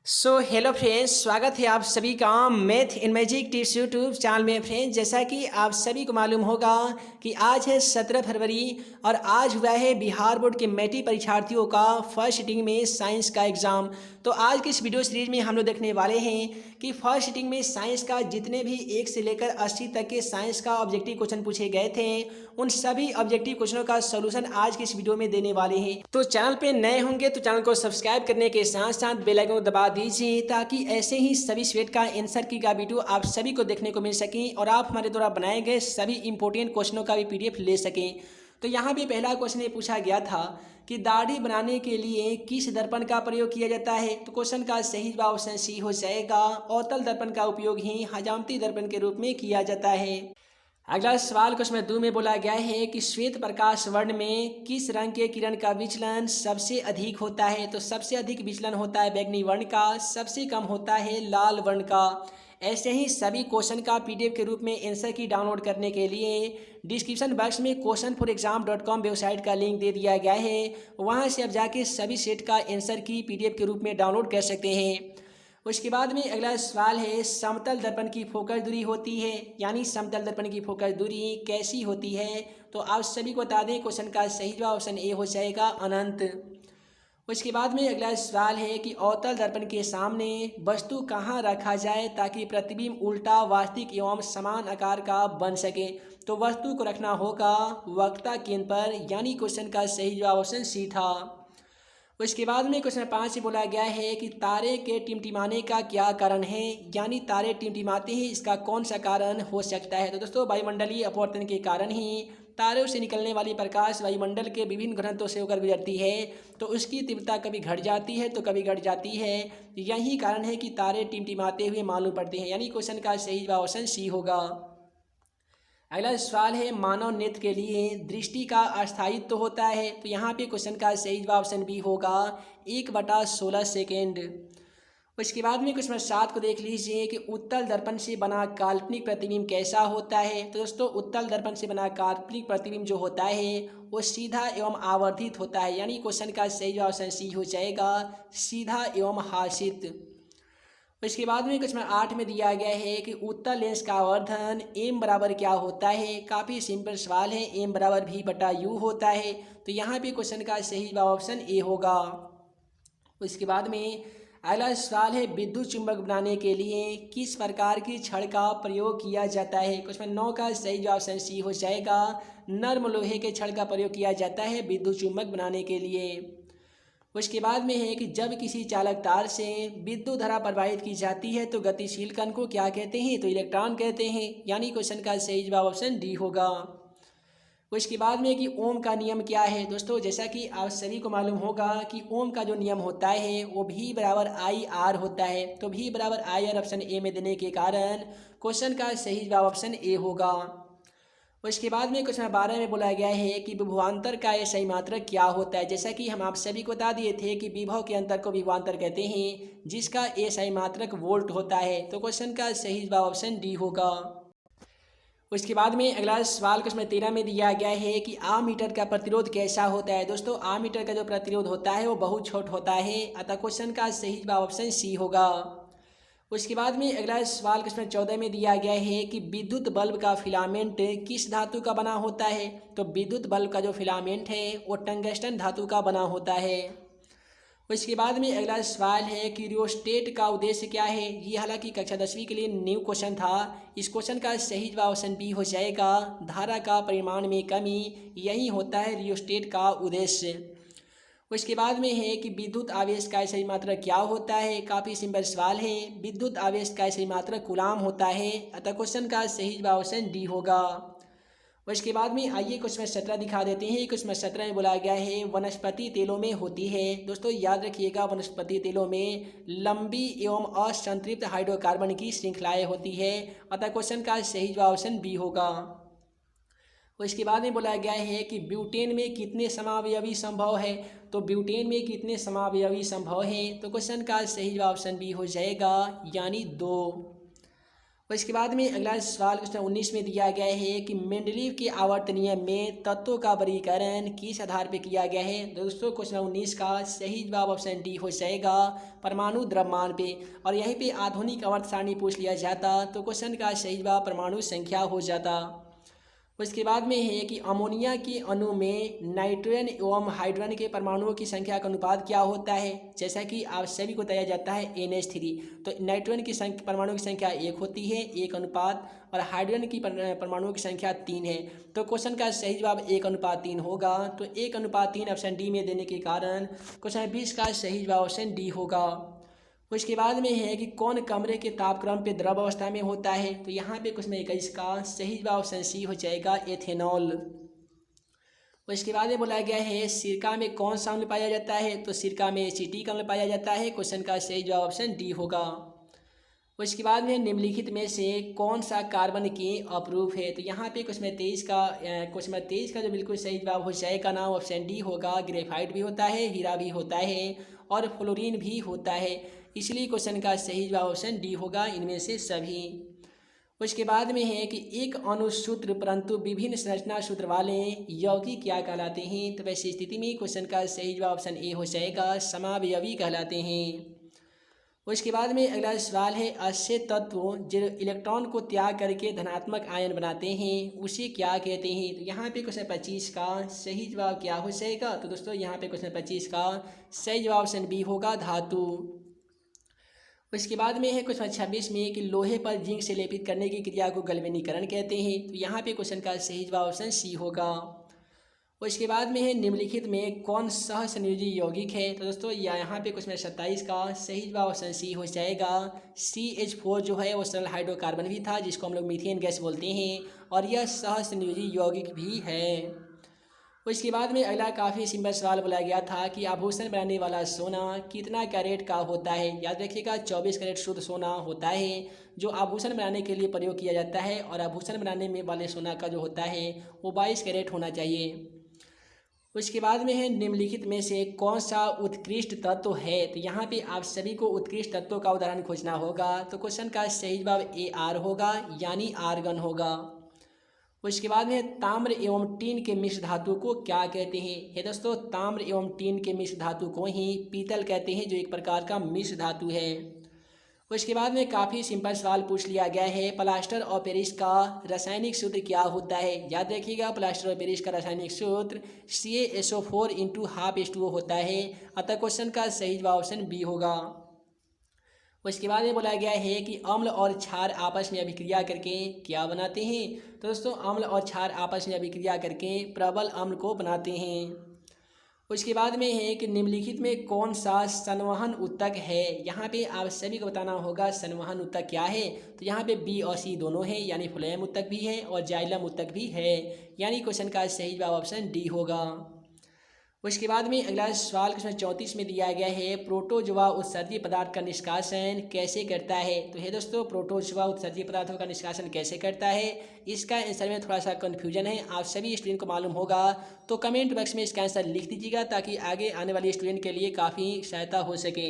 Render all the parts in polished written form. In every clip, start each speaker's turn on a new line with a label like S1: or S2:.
S1: Hello friends, स्वागत है आप सभी का math in magic tips YouTube channel में। फ्रेंड्स, जैसा कि आप सभी को मालूम होगा कि आज है 17 फरवरी और आज हुआ है बिहार बोर्ड के मैट्रिक परीक्षार्थियों का फर्स्ट सिटिंग में साइंस का एग्ज़ाम। तो आज की इस वीडियो सीरीज में हम लोग देखने वाले हैं कि फर्स्ट सिटिंग में साइंस का जितने भी 1 से लेकर 80 तक के साइंस का ऑब्जेक्टिव क्वेश्चन पूछे गए थे, उन सभी ऑब्जेक्टिव क्वेश्चनों का सोल्यूशन आज की इस वीडियो में देने वाले हैं। तो चैनल पे नए होंगे तो चैनल को सब्सक्राइब करने के साथ साथ बेल आइकन को दबा दीजिए ताकि ऐसे ही सभी सेट का आंसर की का वीडियो आप सभी को देखने को मिल सके और आप हमारे द्वारा बनाए गए सभी इंपॉर्टेंट क्वेश्चनों का भी पीडीएफ ले सकें। तो यहाँ भी पहला क्वेश्चन ये पूछा गया था कि दाढ़ी बनाने के लिए किस दर्पण का प्रयोग किया जाता है। तो क्वेश्चन का सही जवाब ऑप्शन सी हो जाएगा। अवतल दर्पण का उपयोग ही हजामती दर्पण के रूप में किया जाता है। अगला सवाल क्वेश्चन 2 में बोला गया है कि श्वेत प्रकाश वर्ण में किस रंग के किरण का विचलन सबसे अधिक होता है। तो सबसे अधिक विचलन होता है बैंगनी वर्ण का, सबसे कम होता है लाल वर्ण का। ऐसे ही सभी क्वेश्चन का पीडीएफ के रूप में आंसर की डाउनलोड करने के लिए डिस्क्रिप्शन बॉक्स में questionforexam.com वेबसाइट का लिंक दे दिया गया है। वहां से आप जाके सभी सेट का आंसर की पीडीएफ के रूप में डाउनलोड कर सकते हैं। उसके बाद में अगला सवाल है, समतल दर्पण की फोकस दूरी होती है, यानी समतल दर्पण की फोकस दूरी कैसी होती है। तो आप सभी को बता दें क्वेश्चन का सही जवाब ऑप्शन ए हो जाएगा, अनंत। उसके बाद में अगला सवाल है कि अवतल दर्पण के सामने वस्तु कहाँ रखा जाए ताकि प्रतिबिंब उल्टा वास्तविक एवं समान आकार का बन सके। तो वस्तु को रखना होगा वक्ता केंद्र पर, यानी क्वेश्चन का सही जवाब ऑप्शन सी था। उसके बाद में क्वेश्चन 5 से बोला गया है कि तारे के टिमटिमाने का क्या कारण है, यानी तारे टिमटिमाते हैं, इसका कौन सा कारण हो सकता है। तो दोस्तों, वायुमंडलीय अपवर्तन के कारण ही तारों से निकलने वाली प्रकाश वायुमंडल के विभिन्न घनत्वों से होकर गुजरती है, तो उसकी तीव्रता कभी घट जाती है तो कभी घट जाती है। यही कारण है कि तारे टिमटिमाते हुए मालूम पड़ते हैं, यानी क्वेश्चन का सही जवाब ऑप्शन सी होगा। अगला सवाल है, मानव नेत्र के लिए दृष्टि का अस्थायित्व होता है। तो यहाँ पे क्वेश्चन का सही जवाब ऑप्शन बी होगा 1/16 सेकेंड। उसके बाद में क्वेश्चन 7 को देख लीजिए कि उत्तल दर्पण से बना काल्पनिक प्रतिबिंब कैसा होता है। तो दोस्तों, उत्तल दर्पण से बना काल्पनिक प्रतिबिंब जो होता है वो सीधा एवं आवर्धित होता है, यानी क्वेश्चन का सही जवाब ऑप्शन सी हो जाएगा, सीधा एवं हासित। इसके बाद में क्वेश्चन 8 में दिया गया है कि उत्तल लेंस का आवर्धन एम बराबर क्या होता है। काफ़ी सिंपल सवाल है, एम बराबर v/u होता है। तो यहाँ पे क्वेश्चन का सही जवाब ऑप्शन ए होगा। उसके बाद में अगला सवाल है, विद्युत चुंबक बनाने के लिए किस प्रकार की छड़ का प्रयोग किया जाता है। क्वेश्चन 9 का सही जवाब ऑप्शन सी हो जाएगा, नर्म लोहे के छड़ का प्रयोग किया जाता है विद्युत चुंबक बनाने के लिए। उसके बाद में है कि जब किसी चालक तार से विद्युत धारा प्रवाहित की जाती है तो गतिशील कण को क्या कहते हैं। तो इलेक्ट्रॉन कहते हैं, यानी क्वेश्चन का सही जवाब ऑप्शन डी होगा। उसके बाद में कि ओम का नियम क्या है। दोस्तों, जैसा कि आप सभी को मालूम होगा कि ओम का जो नियम होता है वो V/IR होता है। तो V/IR ऑप्शन ए में देने के कारण क्वेश्चन का सही जवाब ऑप्शन ए होगा। उसके बाद में क्वेश्चन 12 में बोला गया है कि विभवांतर का एसआई मात्रक क्या होता है। जैसा कि हम आप सभी को बता दिए थे कि विभव के अंतर को विभवांतर कहते हैं, जिसका एसआई मात्रक वोल्ट होता है। तो क्वेश्चन का सही जवाब ऑप्शन डी होगा। उसके बाद में अगला सवाल क्वेश्चन 13 में दिया गया है कि आममीटर का प्रतिरोध कैसा होता है। दोस्तों, आममीटर का जो प्रतिरोध होता है वो बहुत छोट होता है, अतः क्वेश्चन का सही जवाब ऑप्शन सी होगा। उसके बाद में अगला सवाल क्वेश्चन 14 में दिया गया है कि विद्युत बल्ब का फिलामेंट किस धातु का बना होता है। तो विद्युत बल्ब का जो फिलामेंट है वो टंगस्टन धातु का बना होता है। उसके बाद में अगला सवाल है कि रियोस्टेट का उद्देश्य क्या है। ये हालांकि कक्षा 10वीं के लिए न्यू क्वेश्चन था। इस क्वेश्चन का सही जवाब ऑप्शन बी हो जाएगा, धारा का परिमाण में कमी, यही होता है रियोस्टेट का उद्देश्य। उसके बाद में है कि विद्युत आवेश का सही मात्रक क्या होता है। काफ़ी सिंपल सवाल है, विद्युत आवेश का सही मात्रक कूलाम होता है, अतः क्वेश्चन का सही जवाब ऑप्शन डी होगा। उसके बाद में आइए क्वेश्चन 17 दिखा देते हैं। क्वेश्चन 17 में बोला गया है वनस्पति तेलों में होती है। दोस्तों, याद रखिएगा, वनस्पति तेलों में लंबी एवं असंतृप्त हाइड्रोकार्बन की श्रृंखलाएँ होती है, अतः क्वेश्चन का सही जवाब ऑप्शन बी होगा। उसके बाद में बोला गया है कि ब्यूटेन में कितने समावयवी संभव है। तो ब्यूटेन में कितने समावयवी संभव है। तो क्वेश्चन का सही जवाब ऑप्शन बी हो जाएगा, यानी 2। उसके बाद में अगला सवाल क्वेश्चन 19 में दिया गया है कि मेंडलीव के आवर्त नियम में तत्वों का वर्गीकरण किस आधार पर किया गया है। दोस्तों क्वेश्चन 19 का सही जवाब ऑप्शन डी हो जाएगा, परमाणु द्रव्यमान पे। और यहीं पे आधुनिक आवर्त सारणी पूछ लिया जाता तो क्वेश्चन का सही जवाब परमाणु संख्या हो जाता। उसके बाद में है कि अमोनिया के अणु में नाइट्रोजन एवं हाइड्रोजन के परमाणुओं की संख्या का अनुपात क्या होता है। जैसा कि आप सभी को बताया जाता है NH3, तो नाइट्रोजन की संख्या परमाणु की संख्या 1 होती है, 1 अनुपात, और हाइड्रोजन की परमाणुओं की संख्या 3 है। तो क्वेश्चन का सही जवाब 1:3 होगा। तो 1:3 ऑप्शन डी में देने के कारण क्वेश्चन 20 का सही जवाब ऑप्शन डी होगा। उसके बाद में है कि कौन कमरे के तापक्रम पे द्रव अवस्था में होता है। तो यहाँ पे क्वेश्चन 21 का सही जवाब ऑप्शन सी हो जाएगा, एथेनॉल। उसके बाद में बोला गया है सिरका में कौन सा अम्ल पाया जाता है। तो सिरका में एसिटिक अम्ल पाया जाता है। क्वेश्चन का सही जवाब ऑप्शन डी होगा। उसके बाद में निम्नलिखित में से कौन सा कार्बन की अपरूप है। तो यहाँ पे क्वेश्चन 23 का जो बिल्कुल सही जवाब हो जाएगा ना ऑप्शन डी होगा। ग्रेफाइट भी होता है, हीरा भी होता है, और फ्लोरीन भी होता है, इसलिए क्वेश्चन का सही जवाब ऑप्शन डी होगा, इनमें से सभी। उसके बाद में है कि एक अणुसूत्र परंतु विभिन्न संरचना सूत्र वाले यौगिक क्या कहलाते हैं। तो वैसी स्थिति में क्वेश्चन का सही जवाब ऑप्शन ए हो जाएगा, समावयवी कहलाते हैं। उसके बाद में अगला सवाल है ऐसे तत्व जो इलेक्ट्रॉन को त्याग करके धनात्मक आयन बनाते हैं उसे क्या कहते हैं। तो यहाँ पे क्वेश्चन 25 का सही जवाब क्या हो जाएगा। तो दोस्तों यहाँ पे क्वेश्चन 25 का सही जवाब ऑप्शन बी होगा, धातु। उसके बाद में है क्वेश्चन 26 में कि लोहे पर जिंक से लेपित करने की क्रिया को गैल्वेनीकरण कहते हैं। तो यहाँ पे क्वेश्चन का सही जवाब ऑप्शन सी होगा। उसके बाद में है निम्नलिखित में कौन सहसंयोजी यौगिक है। तो दोस्तों यहाँ पे क्वेश्चन 27 का सही जवाब ऑप्शन सी हो जाएगा। CH4 जो है वो सरल हाइड्रोकार्बन भी था, जिसको हम लोग मीथेन गैस बोलते हैं, और यह सहसंयोजी यौगिक भी है। उसके बाद में अगला काफ़ी सिंपल सवाल बोला गया था कि आभूषण बनाने वाला सोना कितना कैरेट का होता है। याद रखिएगा 24 कैरेट शुद्ध सोना होता है जो आभूषण बनाने के लिए प्रयोग किया जाता है, और आभूषण बनाने में वाले सोना का जो होता है वो 22 कैरेट होना चाहिए। उसके बाद में है निम्नलिखित में से कौन सा उत्कृष्ट तत्व है। तो यहाँ पे आप सभी को उत्कृष्ट तत्वों का उदाहरण खोजना होगा। तो क्वेश्चन का सही जवाब AR होगा, यानी आर्गन होगा। उसके बाद में ताम्र एवं टीन के मिश्र धातु को क्या कहते हैं। हे दोस्तों ताम्र एवं टीन के मिश्र धातु को ही पीतल कहते हैं, जो एक प्रकार का मिश्र धातु है। उसके बाद में काफ़ी सिंपल सवाल पूछ लिया गया है प्लास्टर ऑफ पेरिस का रासायनिक सूत्र क्या होता है। याद रखिएगा प्लास्टर ऑफ पेरिस का रासायनिक सूत्र CaSO4 × ½ होता है, अतः क्वेश्चन का सही जवाब ऑप्शन बी होगा। उसके बाद में बोला गया है कि अम्ल और क्षार आपस में अभिक्रिया करके क्या बनाते हैं। तो दोस्तों अम्ल और क्षार आपस में अभिक्रिया करके प्रबल अम्ल को बनाते हैं। उसके बाद में है कि निम्नलिखित में कौन सा संवहन उत्तक है। यहाँ पे आप सभी को बताना होगा संवहन उत्तक क्या है। तो यहाँ पे बी और सी दोनों हैं, यानी फ्लोएम उत्तक भी है और जाइलम उत्तक भी है, यानी क्वेश्चन का सही जवाब ऑप्शन डी होगा। उसके बाद में अगला सवाल क्वेश्चन 34 में दिया गया है प्रोटोजोआ उत्सर्जीय पदार्थ का निष्कासन कैसे करता है। तो हे दोस्तों प्रोटोजोआ उत्सर्जीय पदार्थों का निष्कासन कैसे करता है, इसका आंसर में थोड़ा सा कन्फ्यूजन है। आप सभी स्टूडेंट को मालूम होगा तो कमेंट बॉक्स में इसका आंसर लिख दीजिएगा, ताकि आगे आने वाले स्टूडेंट के लिए काफ़ी सहायता हो सके।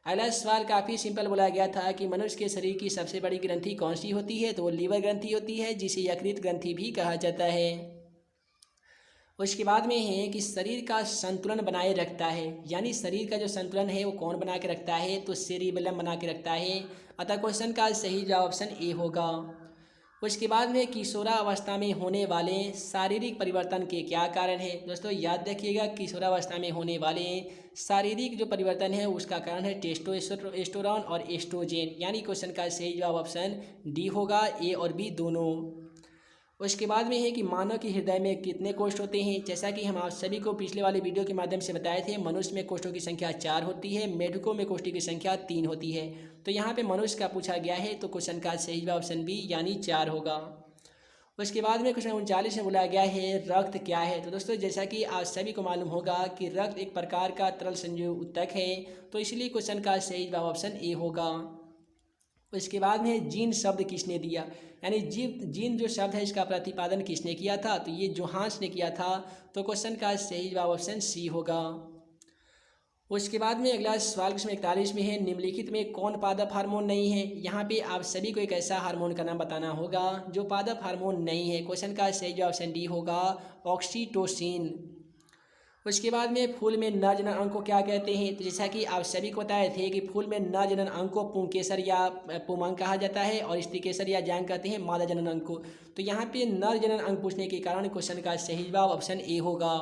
S1: अगला सवाल काफ़ी सिंपल बोला गया था कि मनुष्य के शरीर की सबसे बड़ी ग्रंथि कौन सी होती है। तो वो लीवर ग्रंथि होती है, जिसे यकृत ग्रंथि भी कहा जाता है। उसके बाद में है कि शरीर का संतुलन बनाए रखता है, यानी शरीर का जो संतुलन है वो कौन बना के रखता है। तो सेरिबेलम बना के रखता है, अतः क्वेश्चन का सही जवाब ऑप्शन ए होगा। उसके बाद में किशोरावस्था में होने वाले शारीरिक परिवर्तन के क्या कारण है। दोस्तों याद रखिएगा किशोरावस्था में होने वाले शारीरिक जो परिवर्तन है उसका कारण है टेस्टोस्टेरोन और एस्ट्रोजेन, यानी क्वेश्चन का सही जवाब ऑप्शन डी होगा, ए और बी दोनों। उसके बाद में है कि मानव के हृदय में कितने कोष्ठ होते हैं। जैसा कि हम आप सभी को पिछले वाले वीडियो के माध्यम से बताए थे, मनुष्य में कोष्ठों की संख्या 4 होती है, मेढकों में कोष्ठों की संख्या 3 होती है। तो यहाँ पे मनुष्य का पूछा गया है, तो क्वेश्चन का सही जवाब ऑप्शन बी यानी 4 होगा। उसके बाद में क्वेश्चन 39 में बोला गया है रक्त क्या है। तो दोस्तों जैसा कि आप सभी को मालूम होगा कि रक्त एक प्रकार का तरल संजीव उत्तक है, तो इसलिए क्वेश्चन का सही जवाब ऑप्शन ए होगा। उसके बाद में जीन शब्द किसने दिया, यानी जीन जो शब्द है इसका प्रतिपादन किसने किया था। तो ये जोहान्स ने किया था, तो क्वेश्चन का सही जवाब ऑप्शन सी होगा। उसके बाद में अगला सवाल क्वेश्चन 41 में है, निम्नलिखित में कौन पादप हार्मोन नहीं है। यहाँ पे आप सभी को एक ऐसा हार्मोन का नाम बताना होगा जो पादप हार्मोन नहीं है। क्वेश्चन का सही जवाब ऑप्शन डी होगा, ऑक्सीटोसिन। उसके बाद में फूल में नर जनन अंग को क्या कहते हैं। तो जैसा कि आप सभी को बताए थे कि फूल में नर जनन अंग को पुंकेसर या पुमांग कहा जाता है और स्त्रीकेसर या जांग कहते हैं मादा जनन अंग को। तो यहाँ पे नर जनन अंग पूछने के कारण क्वेश्चन का सही जवाब ऑप्शन ए होगा।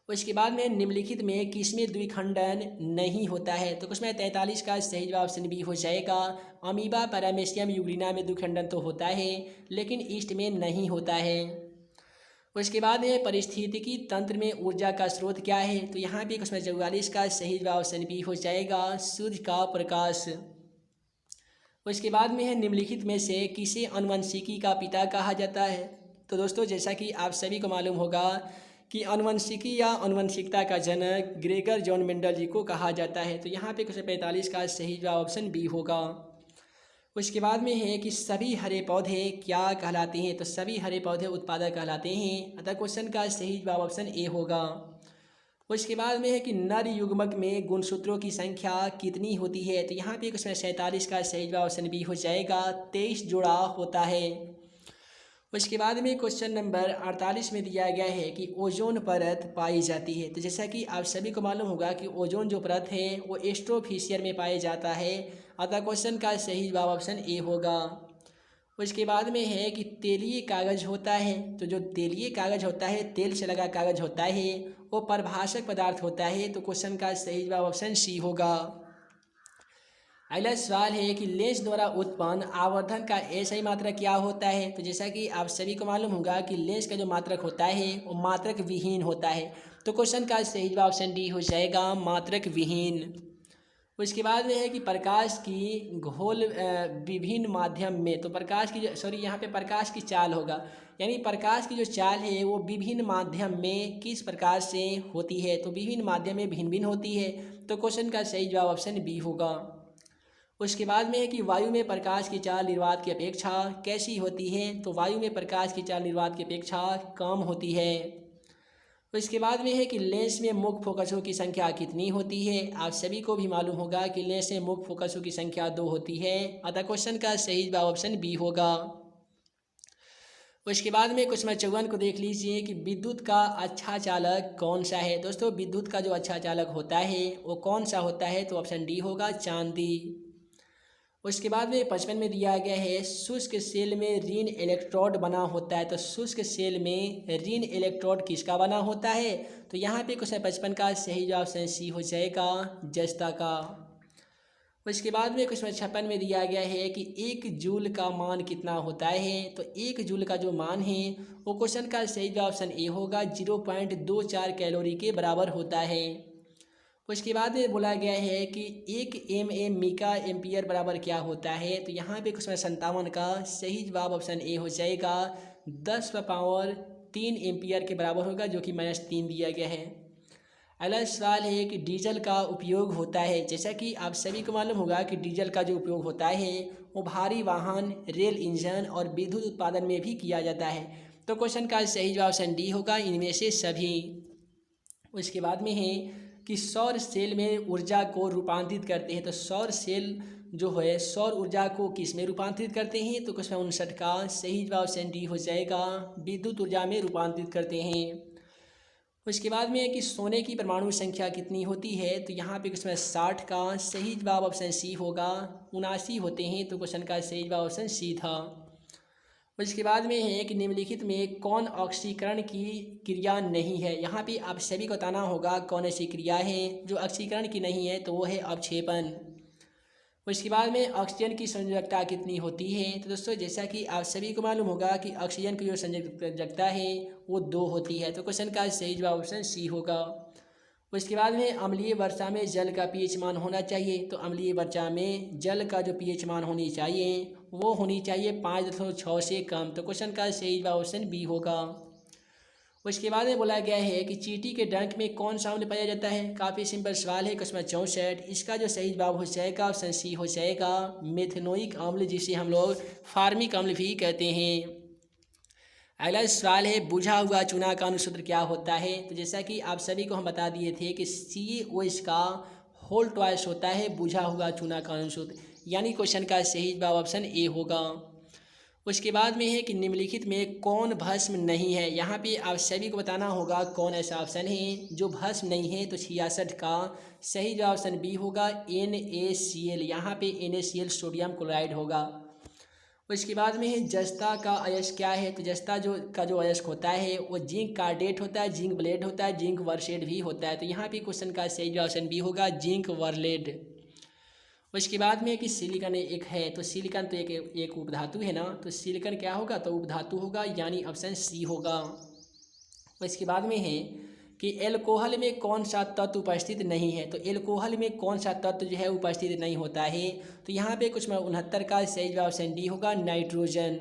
S1: उसके बाद में निम्नलिखित में किसमें द्विखंडन नहीं होता है। तो उसमें 43 का सही जवाब ऑप्शन बी हो जाएगा। अमीबा पैरामेसियम यूग्लिना में द्विखंडन तो होता है लेकिन ईस्ट में नहीं होता है। उसके बाद में पारिस्थितिकी तंत्र में ऊर्जा का स्रोत क्या है। तो यहाँ पे उसमें 44 का सही जवाब ऑप्शन बी हो जाएगा, सूर्य का प्रकाश। उसके बाद में है, निम्नलिखित में से किसे आनुवंशिकी का पिता कहा जाता है। तो दोस्तों जैसा कि आप सभी को मालूम होगा कि आनुवंशिकी या आनुवंशिकता का जनक ग्रेगर जॉन मेंडल जी को कहा जाता है। तो यहाँ पे क्वेश्चन 45 का सही जवाब ऑप्शन बी होगा। उसके बाद में है कि सभी हरे पौधे क्या कहलाते हैं। तो सभी हरे पौधे उत्पादक कहलाते हैं, अतः क्वेश्चन का सही जवाब ऑप्शन ए होगा। उसके बाद में है कि नर युग्मक में गुणसूत्रों की संख्या कितनी होती है। तो यहाँ पे क्वेश्चन 47 का सही जवाब ऑप्शन बी हो जाएगा, 23 जोड़ा होता है। उसके बाद में क्वेश्चन नंबर 48 में दिया गया है कि ओजोन परत पाई जाती है। तो जैसा कि आप सभी को मालूम होगा कि ओजोन जो परत है वो स्ट्रोफिशियर में पाया जाता है, अतः क्वेश्चन का सही जवाब ऑप्शन ए होगा। उसके बाद में है कि तेलीय कागज होता है। तो जो तेलीय कागज होता है, तेल से लगा कागज होता है, वो परिभाषक पदार्थ होता है। तो क्वेश्चन का सही जवाब ऑप्शन सी होगा। अगला सवाल है कि लेंस द्वारा उत्पन्न आवर्धन का SI मात्रक क्या होता है। तो जैसा कि आप सभी को मालूम होगा कि लेंस का जो मात्रक होता है वो मात्रक विहीन होता है। तो क्वेश्चन का सही जवाब ऑप्शन डी हो जाएगा, मात्रक विहीन। उसके बाद में है कि प्रकाश की घोल विभिन्न माध्यम में। तो प्रकाश की यहाँ पे प्रकाश की चाल होगा, यानी प्रकाश की जो चाल है वो विभिन्न माध्यम में किस प्रकार से होती है। तो विभिन्न माध्यम में भिन्न भिन्न होती है। तो क्वेश्चन का सही जवाब ऑप्शन बी होगा। उसके बाद में है कि वायु में प्रकाश की चाल निर्वात की अपेक्षा कैसी होती है। तो वायु में प्रकाश की चाल निर्वात की अपेक्षा कम होती है। उसके बाद में है कि लेंस में मुख्य फोकसों की संख्या कितनी होती है। आप सभी को भी मालूम होगा कि लेंस में मुख्य फोकसों की संख्या 2 होती है, अतः क्वेश्चन का सही जवाब ऑप्शन बी होगा। उसके बाद में क्वेश्चन 54 को देख लीजिए कि विद्युत का अच्छा चालक कौन सा है। दोस्तों विद्युत का जो अच्छा चालक होता है वो कौन सा होता है। तो ऑप्शन डी होगा, चांदी। उसके बाद में 55 में दिया गया है, शुष्क सेल में ऋण इलेक्ट्रोड बना होता है। तो शुष्क सेल में ऋण इलेक्ट्रोड किसका बना होता है। तो यहाँ पे क्वेश्चन 55 का सही जवाब सी हो जाएगा, जस्ता का। उसके बाद में क्वेश्चन 56 में दिया गया है कि 1 जूल का मान कितना होता है। तो 1 जूल का जो मान है वो क्वेश्चन का सही जवाब ऑप्शन ए होगा, 0.24 कैलोरी के बराबर होता है। उसके बाद में बोला गया है कि 1 मिका एम्पियर बराबर क्या होता है। तो यहाँ पे क्वेश्चन 57 का सही जवाब ऑप्शन ए हो जाएगा, 10⁻³ एम्पियर के बराबर होगा, जो कि -3 दिया गया है। अगला सवाल है कि डीजल का उपयोग होता है। जैसा कि आप सभी को मालूम होगा कि डीजल का जो उपयोग होता है वो भारी वाहन, रेल इंजन और विद्युत उत्पादन में भी किया जाता है। तो क्वेश्चन का सही जवाब ऑप्शन डी होगा, इनमें से सभी। उसके बाद में है कि सौर सेल में ऊर्जा को रूपांतरित करते हैं। तो सौर सेल जो है सौर ऊर्जा को किस में रूपांतरित करते हैं। तो क्वेश्चन 59 का सही जवाब ऑप्शन डी हो जाएगा, विद्युत ऊर्जा में रूपांतरित करते हैं। उसके बाद में है कि सोने की परमाणु संख्या कितनी होती है। तो यहाँ पे क्वेश्चन 60 का सही जवाब ऑप्शन सी होगा, 79 होते हैं। तो क्वेश्चन का सही जवाब ऑप्शन सी था। उसके बाद में है कि निम्नलिखित में कौन ऑक्सीकरण की क्रिया नहीं है। यहाँ पे आप सभी को बताना होगा कौन ऐसी क्रिया है जो ऑक्सीकरण की नहीं है। तो वो है अवक्षेपण। उसके बाद में ऑक्सीजन की संयोजकता कितनी होती है। तो दोस्तों जैसा कि आप सभी को मालूम होगा कि ऑक्सीजन की जो संयोजकता है वो 2 होती है। तो क्वेश्चन का सही जवाब ऑप्शन सी होगा। उसके बाद में अम्लीय वर्षा में जल का pH मान होना चाहिए। तो अम्लीय वर्षा में जल का जो pH मान होनी चाहिए वो होनी चाहिए 5.6 से कम। तो क्वेश्चन का सही जवाब ऑप्शन बी होगा। उसके बाद में बोला गया है कि चींटी के डंक में कौन सा अम्ल पाया जाता है। काफ़ी सिंपल सवाल है। क्वेश्चन 64, इसका जो सही जवाब हो जाएगा ऑप्शन सी हो जाएगा, मेथनोइक अम्ल, जिसे हम लोग फार्मिक अम्ल भी कहते हैं। अगला सवाल है बुझा हुआ चूना का अनुसूत्र क्या होता है। तो जैसा कि आप सभी को हम बता दिए थे कि COH का होल ट्वाइस होता है बुझा हुआ चूना का अनुसूत्र, यानी क्वेश्चन का सही जवाब ऑप्शन ए होगा। उसके बाद में है कि निम्नलिखित में कौन भस्म नहीं है। यहाँ पे आप सभी को बताना होगा कौन ऐसा ऑप्शन है जो भस्म नहीं है। तो 66 का सही जवाब ऑप्शन बी होगा NaCl। यहाँ पे NaCl सोडियम क्लोराइड होगा। उसके बाद में है जस्ता का अयस्क क्या है। तो जस्ता जो अयस्क होता है वो जिंक कार्डेट होता है, जिंक ब्लेड होता है, जिंक वर्सेट भी होता है। तो यहाँ पे क्वेश्चन का सही जवाब ऑप्शन बी होगा जिंक वर्लेड। उसके बाद में कि सिलिकॉन एक है। तो सिलिकॉन तो एक उपधातु है ना, तो सिलिकॉन क्या होगा, तो उपधातु होगा, यानी ऑप्शन सी होगा। इसके बाद में है कि एल्कोहल में कौन सा तत्व उपस्थित नहीं है। तो एल्कोहल में कौन सा तत्व जो है उपस्थित नहीं होता है। तो यहाँ पे कुछ 69 का सही जवाब ऑप्शन डी होगा नाइट्रोजन।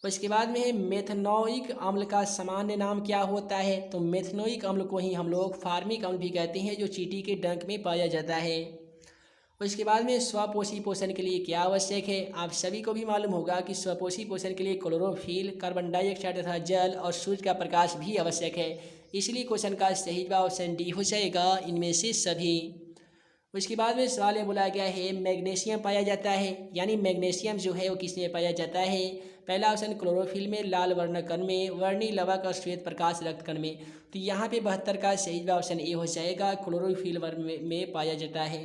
S1: उसके बाद में है मेथनोइक अम्ल का सामान्य नाम क्या होता है। तो मेथनोइक अम्ल को ही हम लोग फार्मिक अम्ल भी कहते हैं, जो चींटी के डंक में पाया जाता है। उसके बाद में स्वपोषी पोषण के लिए क्या आवश्यक है। आप सभी को भी मालूम होगा कि स्वपोषी पोषण के लिए क्लोरोफिल, कार्बन डाइऑक्साइड तथा जल और सूर्य का प्रकाश भी आवश्यक है। इसलिए क्वेश्चन का सही जवाब ऑप्शन डी हो जाएगा, इनमें से सभी। उसके बाद में सवाल में बोला गया है मैग्नीशियम पाया जाता है, यानी मैग्नीशियम जो है वो किस में पाया जाता है। पहला ऑप्शन क्लोरोफिल में, लाल वर्णकण में, वर्णी लवक और श्वेत प्रकाश रक्तकण में। तो यहाँ पे 72 का सही जवाब ऑप्शन ए हो जाएगा, क्लोरोफिल वर्ण में पाया जाता है।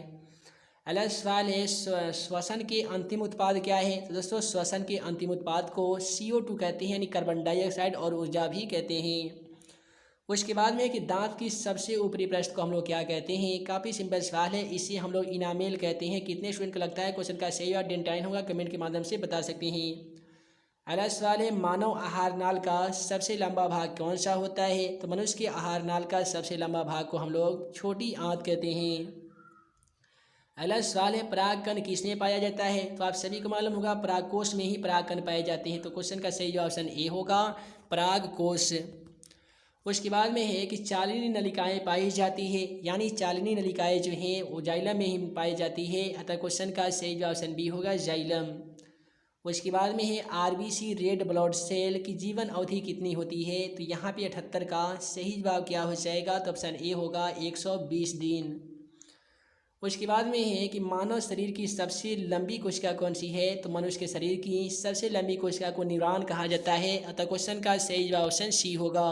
S1: अगला सवाल है श्वसन के अंतिम उत्पाद क्या है। तो दोस्तों श्वसन के अंतिम उत्पाद को CO2 कहते हैं, यानी कार्बन डाइऑक्साइड और ऊर्जा भी कहते हैं। उसके बाद में कि दांत की सबसे ऊपरी पृष्ठ को हम लोग क्या कहते हैं। काफ़ी सिंपल सवाल है, इसे हम लोग इनामेल कहते हैं। कितने स्टूडेंट को लगता है क्वेश्चन का सही और डेंटाइन होगा, कमेंट के माध्यम से बता सकते हैं। अगला सवाल है मानव आहार नाल का सबसे लंबा भाग कौन सा होता है। तो मनुष्य के आहार नाल का सबसे लंबा भाग को हम लोग छोटी आंत कहते हैं। अगला सवाल है परागकण किसमें पाया जाता है। तो आप सभी को मालूम होगा परागकोश में ही परागकण पाए जाते हैं। तो क्वेश्चन का सही जवाब ऑप्शन ए होगा, परागकोश। उसके बाद में है कि चालिनी नलिकाएं पाई जाती है, यानी चालिनी नलिकाएं जो हैं वो जाइलम में ही पाई जाती है। अतः क्वेश्चन का सही जवाब ऑप्शन बी होगा, जाइलम। उसके बाद में है RBC रेड ब्लड सेल की जीवन अवधि कितनी होती है। तो यहाँ पे 78 का सही जवाब क्या हो जाएगा, तो ऑप्शन ए होगा 120 दिन। उसके बाद में है कि मानव शरीर की सबसे लंबी कोशिका कौन सी है। तो मनुष्य के शरीर की सबसे लंबी कोशिका को न्यूरॉन कहा जाता है। अतः क्वेश्चन का सही जवाब ऑप्शन सी होगा।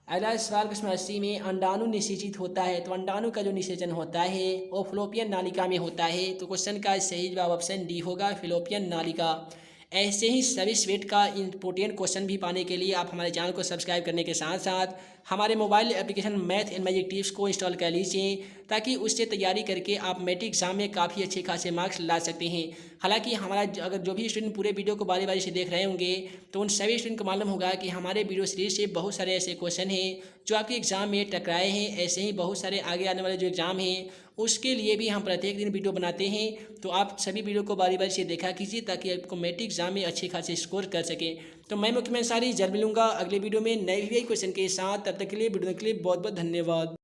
S1: अगला सवाल प्रश्न 80 में अंडाणु निषेचित होता है। तो अंडाणु का जो निषेचन होता है वो फ्लोपियन नालिका में होता है। तो क्वेश्चन का सही जवाब ऑप्शन डी होगा, फ्लोपियन नालिका। ऐसे ही सभी स्वेट का इंपॉर्टेंट क्वेश्चन भी पाने के लिए आप हमारे चैनल को सब्सक्राइब करने के साथ साथ हमारे mobile application math and magic tips को इंस्टॉल कर लीजिए, ताकि उससे तैयारी करके आप मैट्रिक एग्जाम में काफ़ी अच्छे खासे मार्क्स ला सकते हैं। हालांकि हमारा अगर जो भी स्टूडेंट पूरे वीडियो को बारी बारी से देख रहे होंगे तो उन सभी स्टूडेंट को मालूम होगा कि हमारे वीडियो सीरीज से बहुत सारे ऐसे क्वेश्चन हैं जो आपके एग्ज़ाम में टकराए हैं। ऐसे ही बहुत सारे आगे आने वाले जो एग्ज़ाम हैं उसके लिए भी हम प्रत्येक दिन वीडियो बनाते हैं। तो आप सभी वीडियो को बारी बारी से देखा कीजिए, ताकि आपको मैट्रिक एग्जाम में अच्छे खासे स्कोर कर सके। तो मैं मुख्यमंत्री सारी जल्द मिलूंगा अगले वीडियो में नए क्वेश्चन के साथ। तब तक के लिए वीडियो के लिए बहुत बहुत धन्यवाद।